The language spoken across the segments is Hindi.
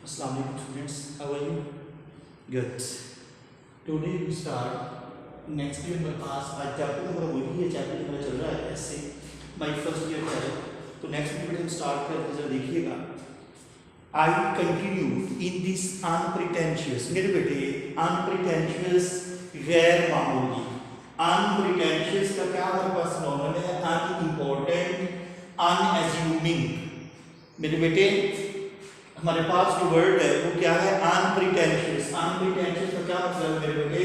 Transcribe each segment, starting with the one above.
Assalamu alaikum students, how are you? Good. Today we start next year हमारे पास आज चैप्टर हमारा वही है, चैप्टर हमारा चल रहा है ऐसे माय फर्स्ट ईयर है। तो नेक्स्ट पीरियड हम स्टार्ट करते हैं, जरा देखिएगा। आई कंटिन्यू इन दिस अनप्रिटेंशियस, मेरे बेटे अनप्रिटेंशियस गैर मामूली। अनप्रिटेंशियस का क्या हमारे पास नॉर्मल है? अनइम्पोर्टेंट, अनएज्यूमिंग। मेरे बेटे हमारे पास जो वर्ड है वो क्या है? अनप्रिटेंशियस। अनप्रिटेंशियस का क्या मतलब है मेरे बेटे?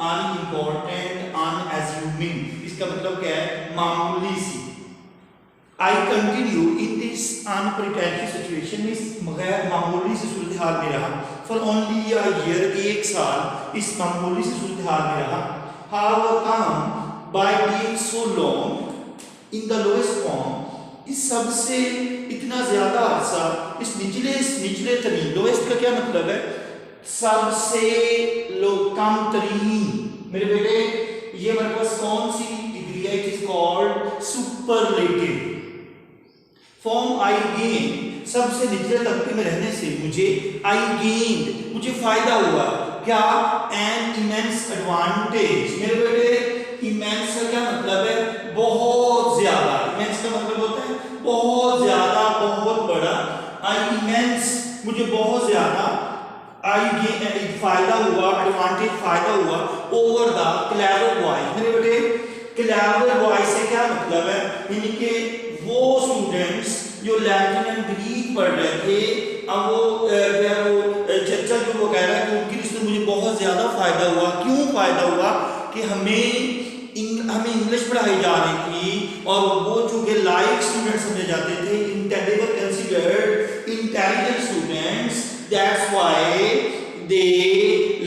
Unimportant, unassuming. इसका मतलब क्या है? मामूली सी। I continue in this unpretentious situation, इस गैर मामूली सी सूरत हाल में रहा। फॉर ओनली अ ईयर, एक साल इस मामूली सी सूरत हाल में रहा। How come by being so long in the lowest form, इस सबसे इतना ज्यादा अरसा इस निचले तरीन। लोएस्ट का क्या मतलब है? सबसे लो, कम तरीन। मेरे बेटे ये हमारे पास कौन सी डिग्री है? It is called superlative form. I gain, सबसे निचले तबके में रहने से मुझे, आई गेन मुझे फायदा हुआ। क्या? An immense advantage. मेरे बेटे इमेंस का क्या मतलब है? बहुत ज्यादा। इमेंस का मतलब होता है बहुत ज्यादा, बहुत बड़ा। आई इमेंस मुझे बहुत ज्यादा, आई गेन फायदा हुआ, एडवांटेज फायदा हुआ ओवर द क्लेवर बॉयज। मेरे बेटे क्लेवर बॉयज से क्या मतलब है? यानी कि वो स्टूडेंट्स जो लैटिन एंड ग्रीक पढ़ रहे थे, अब वो चर्चा जो वो कह रहा है कि उनकी इसमें मुझे बहुत ज्यादा फायदा हुआ। क्यों फायदा हुआ? कि हमें इंग्लिश पढ़ाई जा रही थी और वो चूंकि लाइक स्टूडेंट समझे जाते थे, they were considered intelligent students, that's why they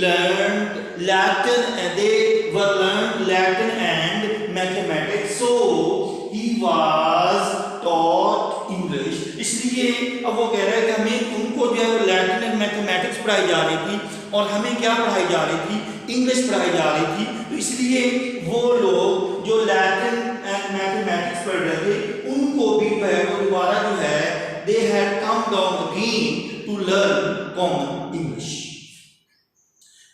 learned Latin and they were learned Latin and mathematics, so he was taught English। इसलिए अब वो कह रहा है कि हमें उनको जो है वो लैटिन एंड मैथमेटिक्स पढ़ाई जा रही थी और हमें क्या पढ़ाई जा रही थी? इंग्लिश पढ़ाई जा रही थी। तो इसलिए वो लोग जो लैटिन एंड मैथमेटिक्स पढ़ रहे थे उनको भी दोबारा जो है they had come down again to learn common English।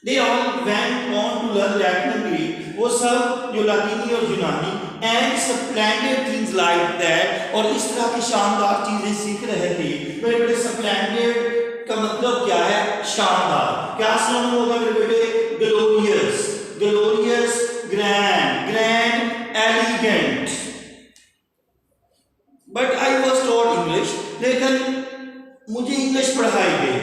They all went on to learn Latin and Greek, वो सब जो लातीनी और यूनानी and splendid things like that, और इस तरह की शानदार चीजें सीख रहे थे। मेरे बेटे splendid का मतलब क्या है? शानदार। क्या सिनोनिम होगा मेरे बेटे? Glorious, glorious, grand, grand, elegant. But I was taught English, लेकिन मुझे इंग्लिश पढ़ाई गई।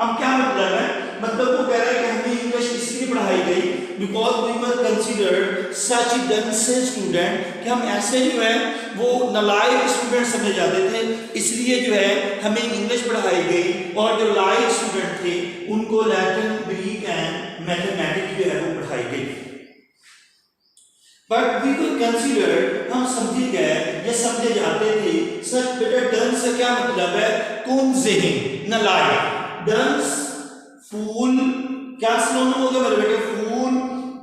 अब क्या मतलब है? मतलब वो कह रहा है कि हमें इंग्लिश इसलिए पढ़ाई गई because we were considered such dunce student, कि हम ऐसे जो है वो नालायक स्टूडेंट समझे जाते थे, इसलिए जो है हमें इंग्लिश पढ़ाई गई। और जो लायक स्टूडेंट थे उनको लैटिन, ग्रीक एंड मैथमेटिक्स जो है वो पढ़ाई गई। बट वी वर कंसिडर्ड, हम समझे गए या समझे जाते थे। सच बेटा डंस से क्या मतलब है? कौन ज़हन, नालायक। डंस, फूल, क्या सिनोनिम होगा मेरे बेटे? फूल,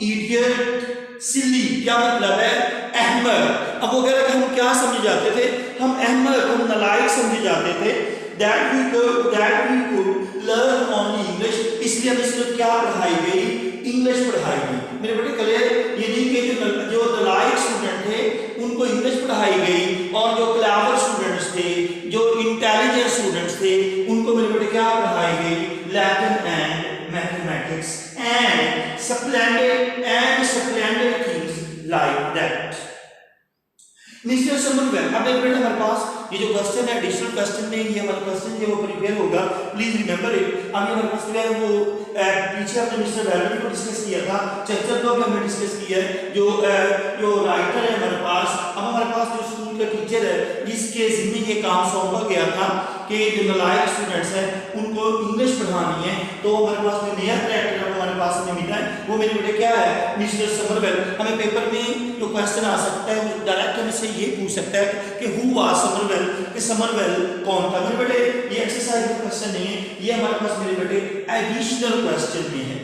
इडियट, सिली, क्या मतलब है? अहमक। अब वो कह रहा है कि हम क्या समझे जाते थे? हम अहमक, हम नालायक समझे जाते थे। that we could learn only English, इसलिए हमें सिर्फ क्या पढ़ाई गई? इंग्लिश पढ़ाई गई। मेरे बेटे क्लियर? ये नहीं कि जो नालायक स्टूडेंट थे उनको इंग्लिश पढ़ाई गई और जो क्लेवर स्टूडेंट्स थे, जो इंटेलिजेंट स्टूडेंट्स थे, उनको मेरे बेटे क्या पढ़ाई गई? Latin and mathematics and splendid things like that. Mister Somerville, अब मेरे बेटे हमारे पास ये जो क्वेश्चन है एडिशनल क्वेश्चन में, ये हमारा क्वेश्चन जो वो प्रिपेयर होगा, प्लीज रिमेंबर इट। अभी हमारे पास जो है वो पीछे हमने मिस्टर वेलर को डिस्कस किया था, चर्चा को भी हमने डिस्कस किया है। जो राइटर है हमारे पास, अब हमारे पास जो स्कूल का टीचर है जिसके जिम्मे ये काम सौंपा गया था कि जो नालायक स्टूडेंट्स हैं उनको इंग्लिश पढ़ानी है, तो हमारे पास जो नया कैरेक्टर हमारे पास हमें मिला है वो मेरे बेटे क्या है? Mister Somerville. हमें पेपर में जो क्वेश्चन आ सकता है वो डायरेक्ट हमें से ये पूछ सकता है कि हु वाज समरवेल, कि समरवेल कौन था। मेरे बेटे ये एक्सरसाइज का क्वेश्चन नहीं है, ये हमारे पास मेरे बेटे एडिशनल क्वेश्चन में है।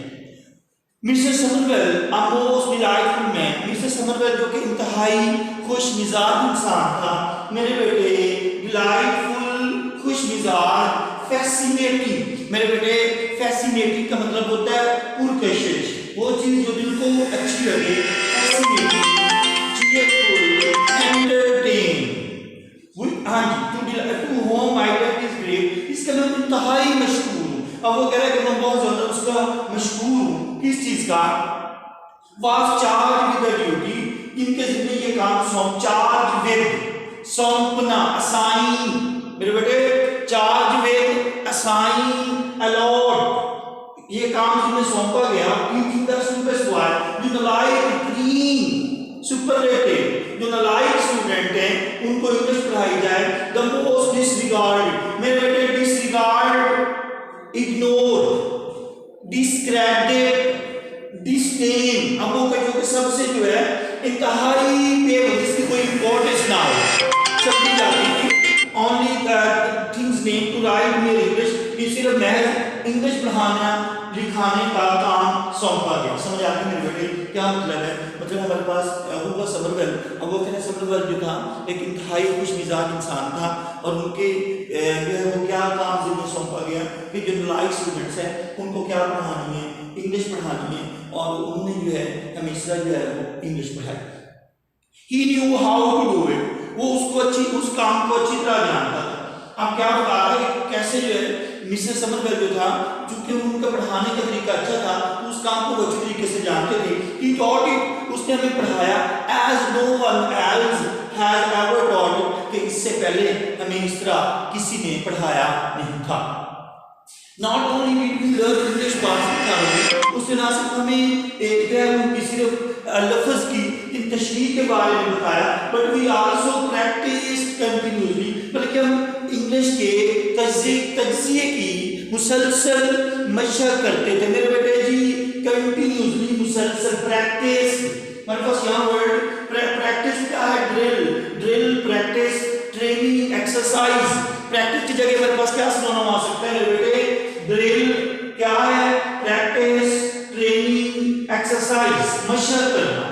Mister Somerville a most delightful man, mister Somerville जो कि इंतहाई खुश मिजाज इंसान था। मेरे बेटे डिलाइटफुल, खुश मिजाज, फैसिनेटिंग। मेरे बेटे फैसिनेटिंग का मतलब होता है पुरकशिश, वो चीज जो दिल को अच्छी लगे, फैसिनेटिंग, एंटरटेन। हाँ जी, to home I get is great, इसका मैं इंतहाई मशहूर हूँ। अब वो कह रहा है कि मैं बहुत ज्यादा उसका मशहूर हूँ, किस चीज का? Was charge with the duty, इनके जिम्मे ये काम सौंप, चार्ज विद, सौंपना, असाइन। मेरे बेटे चार्ज विद, असाइन, अलॉट, ये काम जिन्हें सौंपा गया। टीचिंग द स्टूडेंट्स वाइल, जो नालायक तीन सुपरलेटिव, जो नालायक स्टूडेंट हैं उनको इंग्लिश पढ़ाई जाए। द मोस्ट डिसरिगार्ड, मेरे बेटे डिसरिगार्ड, इग्नोर, डिस्क्रेडिट, डिस्डेन, अब वो कहियो कि सबसे जो है इंतहाई बेवजह, जिसकी कोई इंपॉर्टेंस ना हो, समझी जाती थी। Only things name to write मेरे इंग्लिश, ये सिर्फ महज इंग्लिश पढ़ाना लिखाने का काम सौंपा गया। समझ आती मेरे बेटे क्या मतलब है? मतलब हमारे पास हुआ समरवेल, अब वो कहते हैं समरवेल जो था एक इंतहाई खुश मिजाज इंसान था, और उनके जो है वो क्या काम जिन्हें सौंपा गया कि जो नालायक स्टूडेंट्स हैं उनको क्या पढ़ानी है, इंग्लिश पढ़ानी है, और उन्होंने जो है हमेशा जो है वो इंग्लिश पढ़ाई। He knew how to do it, वो उसको उस काम को अच्छी तरह जानता था। अब क्या बता रहा है कि कैसे जो है मिस्टर समरवेल जो था, चूंकि उनका पढ़ाने का तरीका अच्छा था, तो उस काम को अच्छी तरीके से जानते थे। He taught it, उसने हमें पढ़ाया as no one else has ever taught it, कि इससे पहले हमें इस तरह किसी ने पढ़ाया नहीं था। Not only did we learn English thoroughly, उसने ना सिर्फ हमें एक उनकी सिर्फ लफ्ज़ की तशरीह के बारे में बताया, but we also practiced continuously, बल्कि हम इंग्लिश के तज्ज़िये की मुसलसल मशक़ करते थे। मेरे बेटे जी कंटिन्यूसली, मुसलसल, प्रैक्टिस, हमारे पास यहाँ वर्ड प्रैक्टिस क्या है? Drill, practice, training, exercise. Practice की जगह मेरे पास क्या सिनोनिम आ सकता है मेरे बेटे? ड्रिल क्या है? प्रैक्टिस, ट्रेनिंग, एक्सरसाइज, मशक़ करना।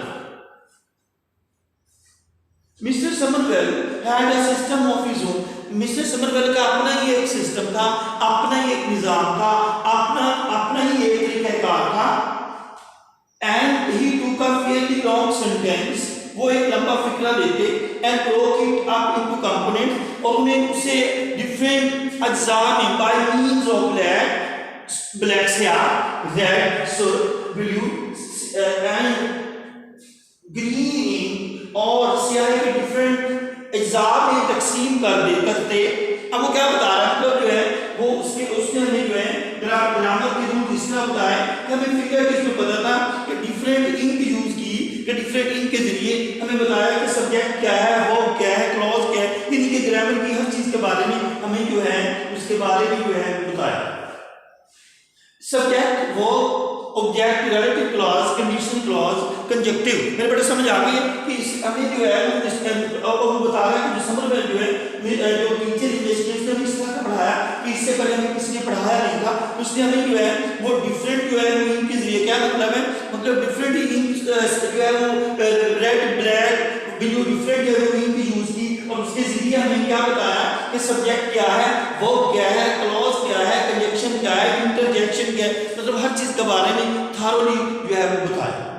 Mister Somerville had a system of his own, mister Somerville का अपना ही एक सिस्टम था, अपना ही एक निज़ाम था, अपना ही एक तरीक़ाकार था। एंड ही टूक अ फेयरली लॉन्ग सेंटेंस, वो एक लंबा फिक्रा लेते, and broke it up into component, और उन्हें उसे डिफरेंट अज्जा में बाय मींस ऑफ ब्लैक स्याह, रेड, सुर्ख, ब्लू एंड ग्रीन, और स्याही के डिफरेंट अज्जा में तकसीम करते। अब वो क्या बता रहा है, मतलब जो है वो उसने हमें जो है ग्रामर के रूल इस तरह बताया कि हमें फिगर किस में पता था कि डिफरेंट इंक यूज की, कि डिफरेंट इंक के जरिए हमें बताया कि सब्जेक्ट क्या है, वर्ब क्या है, क्लॉज क्या है, यानी कि ग्रामर की हर चीज के बारे में हमें जो है उसके बारे में जो है बताया। Subject, verb, object, relative clause, conditional clause, conjunctive. मेरे बेटे समझ आ गई है कि हमें जो है वो बता रहा है कि जो समरवेल जो है जो टीचर इंग्लिश ने उसने इस तरह पढ़ाया कि इससे पहले हमें किसी ने पढ़ाया नहीं था। उसने हमें जो है वो डिफरेंट जो है इंक के जरिए, क्या मतलब है, मतलब डिफरेंट इंक जो है वो रेड, ब्लैक, ब्लू, डिफरेंट जो है इंक यूज की, और उसके जरिए हमें क्या बताया कि सब्जेक्ट क्या है, वर्ब क्या है, क्लॉज क्या है, कंजक्शन क्या है, इंटरजेक्शन क्या है, मतलब हर चीज के बारे में थारोली जो है वो बताया।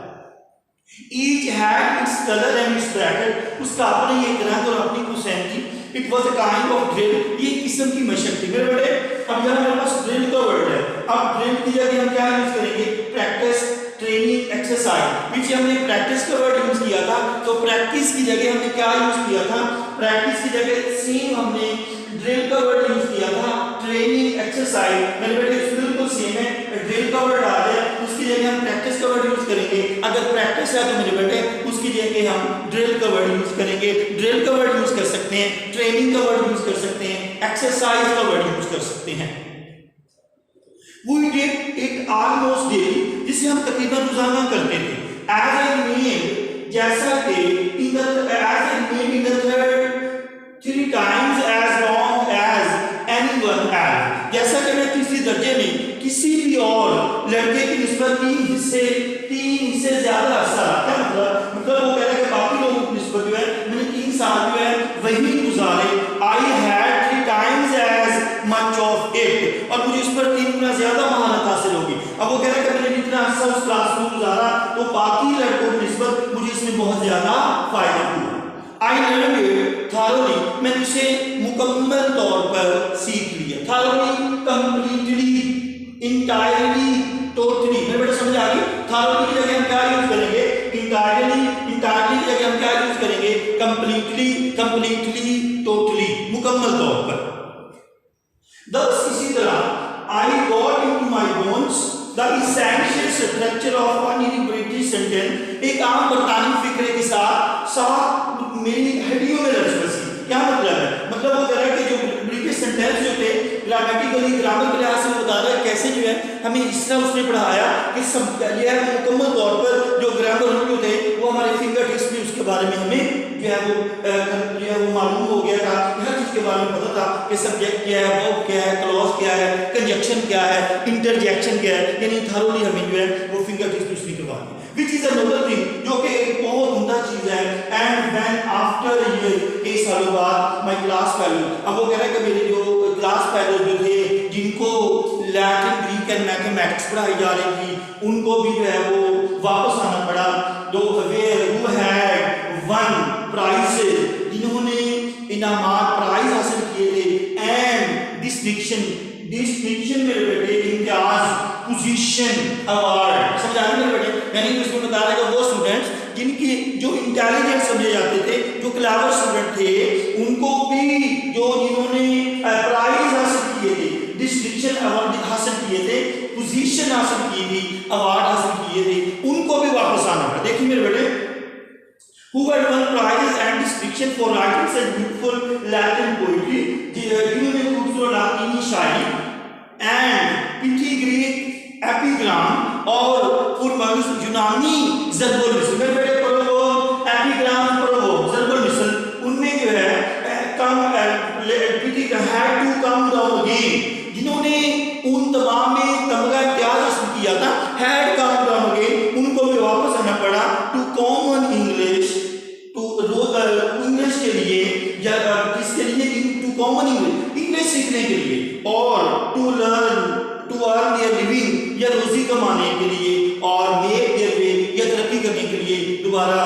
Each had its color and its pattern, उसका अपना एक रंग और अपनी कुसैन थी। It was a kind of drill, ये किस्म की मशक थी। मेरे बेटे अब यहाँ हमारे पास ड्रिल का वर्ड है, अब ड्रिल की जगह हम क्या यूज करेंगे? Practice, training, exercise. पीछे हमने प्रैक्टिस का वर्ड यूज किया था, तो प्रैक्टिस की जगह हमने क्या यूज किया था? प्रैक्टिस की जगह सेम हमने ड्रिल का वर्ड यूज किया था, ट्रेनिंग, एक्सरसाइज। मेरे बेटे बिल्कुल सेम है, ड्रिल का वर्ड आ जाए उसकी जगह हम प्रैक्टिस का वर्ड यूज करेंगे। अगर प्रैक्टिस है तो मेरे बेटे उसकी जगह हम ड्रिल का वर्ड यूज करेंगे। ड्रिल का वर्ड यूज कर सकते हैं, ट्रेनिंग का वर्ड यूज कर सकते हैं, एक्सरसाइज का वर्ड यूज कर सकते हैं। We did it almost daily, जिसे हम तकरीबन रोजाना करते थे। As I made, जैसा कि as I made in the third 3 times as long as anyone else, जैसा कि मैं तीसरे दर्जे में किसी भी और लड़के की निस्बत 3 हिस्से ज्यादा अरसा, क्या मतलब वो कह रहा है कि बाकी लोगों की निस्बत जो है मैंने 3 साल जो है वही गुजारे। I had 3 times as much of of it, और मुझे इस पर 3 गुना ज्यादा महारत हासिल होगी। अब वो कह रहा है कि मैंने जितना अर्सा उस क्लास में गुजारा तो बाकी लड़कों की निस्बत मुझे इसमें बहुत ज्यादा फायदा हुआ। आई लर्न इट थॉरली, मैंने इसे मुकम्मल तौर पर सीख लिया। Thoroughly, completely, entirely, totally. मेरे बेटा समझ आ गई? थॉरली की जगह हम क्या यूज करेंगे? इंटायरली, इंटायरली की जगह हम क्या यूज करेंगे? कंप्लीटली, कंप्लीटली, टोटली, मुकम्मल तौर पर। दस इसी तरह I got into my bones the essential structure of ordinary British sentence, एक आम बरतानी फिक्रे के साथ साथ मेरी हड्डियों में रच बसी। क्या मतलब है? मतलब वो कह रहा है कि जो ब्रिटिश सेंटेंस जो थे ग्रामेटिकली, ग्रामर के लिहाज से बता रहा है कैसे जो है हमें इस तरह उसने पढ़ाया कि सब यह मुकम्मल तौर पर जो ग्रामर जो थे वो हमारे फिंगर टिप्स में उसके बारे में हमें जो है वो मालूम हो गया था, हर चीज के बारे में पता था कि सब्जेक्ट क्या है, वर्ब क्या है, क्लॉज क्या है, कंजक्शन क्या है, इंटरजेक्शन क्या है, यानी थॉरली हमें जो है वो फिंगर टिप्स में उसने करवा दी। Which is another thing, जो कि एक बहुत उम्दा चीज है। And when after a year, कई सालों बाद my class fellow, अब वो कह रहा है कि मेरे जो क्लास फेलो जो थे जिनको लैटिन, ग्रीक एंड मैथमेटिक्स पढ़ाई जा रही थी उनको भी जो है वो वापस आना पड़ा। दो who had won prizes, जिन्होंने इनामात प्राइज हासिल किए थे, एंड डिस्टिंक्शन मेरे बेटे इम्तियाज, पोजीशन, अवार्ड। समझ आ रही मेरे बेटे? यानी इसको बता रहा है कि वो स्टूडेंट्स जिनकी जो इंटेलिजेंट समझे जाते थे, जो क्लेवर स्टूडेंट थे, उनको भी जो जिन्होंने प्राइज हासिल किए थे, डिस्टिंक्शन अवार्ड हासिल किए थे, पोजीशन हासिल की थी, अवार्ड हासिल किए थे, उनको भी वापस आना पड़ा। देखिए मेरे बेटे, who had won prizes and distinction for writing such beautiful Latin poetry, जिन्होंने खूबसूरत लातीनी शायरी and pithy Greek epigram और पुरमनुस यूनानी ज़रबुल मिसल। मेरे बेटे पढ़ो वो एपिग्राम, पढ़ो वो ज़रबुल मिसल, उनमें जो है pithy had to come down again, जिन्होंने उन तमाम में तमगा इम्तियाज हासिल किया था, had come down again, उनको भी वापस आना पड़ा to common English, इंग्लिश के लिए या किसके लिए? टू कॉमन इंग्लिश सीखने के लिए, और टू अर्न देयर लिविंग, या रोजी कमाने के लिए, और मेक देयर वे, या तरक्की करने के लिए दोबारा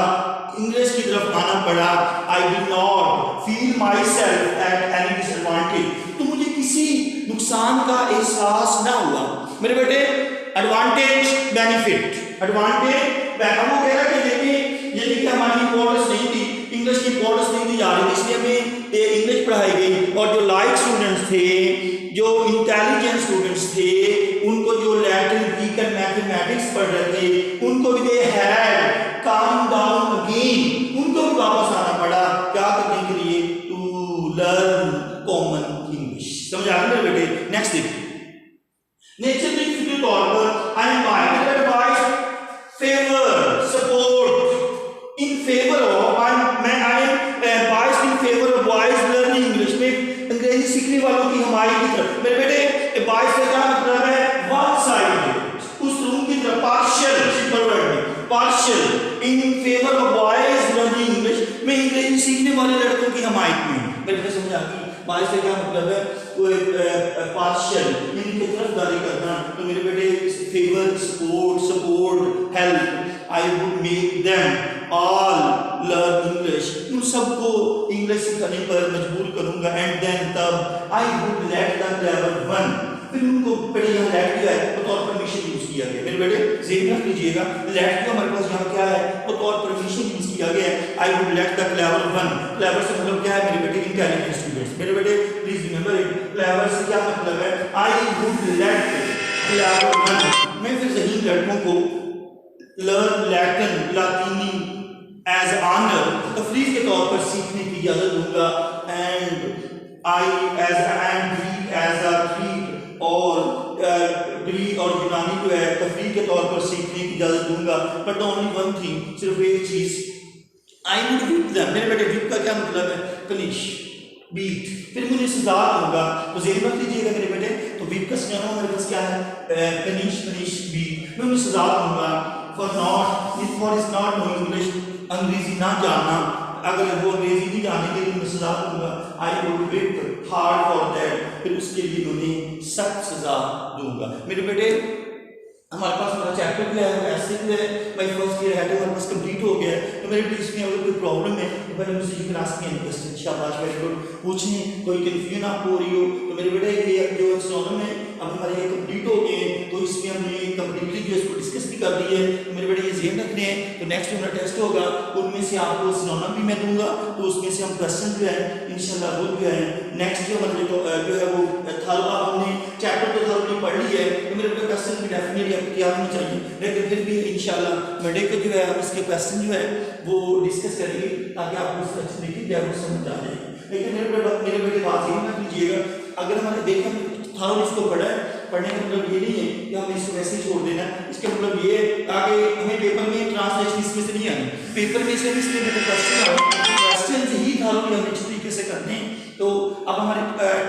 इंग्लिश की तरफ आना पड़ा। I did not feel my self at any disadvantage, तो मुझे किसी नुकसान का एहसास ना हुआ। मेरे बेटे एडवांटेज, बेनिफिट, एडवांटेज, वो कह रहा है कि देखिए ये कि हमारी इंपॉर्टेंस नहीं थी, इंग्लिश की इंपॉर्टेंस नहीं दी जा रही, इसलिए हमें इंग्लिश पढ़ाई गई, और जो लाइक स्टूडेंट्स थे, जो इंटेलिजेंट स्टूडेंट्स थे, उनको जो लैटिन, ग्रीक एंड मैथमेटिक्स पढ़ रहे थे, उनको भी they had come down again, उनको भी वापस आना पड़ा। क्या करने के लिए? To learn common English. समझ आ रही है बेटे? नेक्स्ट देखिए, नेचर के तौर पर I am by advice, favour, support, in favour of, मैं I am biased in favour of boys learning English, में अंग्रेजी सीखने वालों की हमारी की तरफ। मेरे बेटे बाइस का क्या मतलब है? वन साइड, उस रूम की तरफ, पार्शियल, सिंपल वर्ड में partial, in favour of boys learning English, में अंग्रेजी सीखने वाले लड़कों की हमायत में। मेरे बेटे समझ आ गई? बाइस का क्या मतलब है? पार्शियल, इनकी तरफदारी करना। तो मेरे बेटे favour, support, help, I would make them all learn English, उन सबको इंग्लिश सीखने पर मजबूर करूंगा। एंड देन तब आई would let the clever one, फिर उनको बेटे यहाँ लेट जो है वो तौर परमिशन यूज किया गया। मेरे बेटे ज़हन रख लीजिएगा, लेट का हमारे पास यहाँ क्या है? वो तौर परमिशन यूज किया गया है। I would let the clever one, clever से मतलब क्या है मेरे बेटे? Intelligent students. मेरे बेटे प्लीज रिमेंबर इट, क्लेवर से क्या मतलब है? I would let clever one, मैं फिर ज़हीन लड़कों को लर्न लैटिन, लातीनी एज ऑनर, तफरीह के तौर पर सीखने की इजाज़त दूंगा। And I as Greek as a treat, और ग्रीक और यूनानी जो है तफरीह के तौर पर सीखने की इजाज़त दूंगा। बट ओनली वन थिंग, सिर्फ एक चीज़, आई वुड विप देम। मेरे बेटे विप का क्या मतलब है? पनिश, बीट, फिर मुझे सजा दूंगा। तो ज़हन रख लीजिएगा मेरे बेटे, तो विप का सिनोनिम मेरे पास क्या है? पनिश, बीट, मैं उन्हें सजा दूंगा। For is not know English, अंग्रेजी ना जानना, अगर वो अंग्रेजी नहीं जानेंगे तो मैं सजा दूंगा, I would whip hard for that, फिर उसके लिए उन्हें सख्त सजा दूंगा। मेरे बेटे हमारे पास हमारा चैप्टर भी है, ऐसे भी है, भाई फर्स्ट ईयर है तो हमारे पास कंप्लीट हो गया है। तो मेरे बेटे इसमें अगर कोई प्रॉब्लम है तो पहले मुझे you can ask me any question, शाबाश वेरी गुड, पूछें, कोई कंफ्यूजन आपको हो रही हो तो मेरे बेटे ये जो सिनोनिम है अब हमारे ये कंप्लीट हो गए हैं, तो इसमें हमने कंप्लीटली जो इसको डिस्कस भी कर दी है। तो मेरे बेटे ये ज़हन रखने हैं, तो नेक्स्ट हमारा टेस्ट होगा उनमें से आपको सिनोनिम भी मैं दूंगा, तो उसमें से हम क्वेश्चन जो है इंशाल्लाह वो जो है नेक्स्ट जो हमारे जो है वो थर्ड हमने चैप्टर तो थोड़ी पढ़ ली है, तो मेरे बेटे क्वेश्चन भी डेफिनेटली आपको तैयार होना चाहिए, लेकिन फिर भी इंशाल्लाह मंडे को जो है हम इसके क्वेश्चन जो है वो डिस्कस करेंगे ताकि आपको उसका तरीके जो है वो समझ आ जाएगी। लेकिन मेरे बेटे बात यही मत लीजिएगा, अगर हमारे देखें थारों इसको पढ़ा है, पढ़ने का मतलब ये नहीं है कि हमें इसको वैसे ही छोड़ देना, इसका मतलब ये है ताकि हमें पेपर में ट्रांसलेशन इसमें से नहीं आनी, पेपर में से इसलिए मेरे क्वेश्चन ही थारों की हमें इस तरीके से करने हैं। तो अब हमारे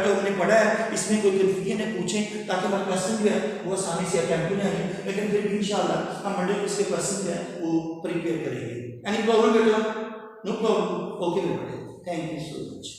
जो हमने पढ़ा है इसमें कोई कन्फ्यूजन है पूछें ताकि हमारे क्वेश्चन जो है वो आसानी से अटेम्प्ट में आए, लेकिन फिर भी इंशाल्लाह हम मंडे को इसके क्वेश्चन जो है वो प्रिपेयर करेंगे। एनी प्रॉब्लम बेटा? नो प्रॉब्लम, ओके बेटा, थैंक यू सो मच।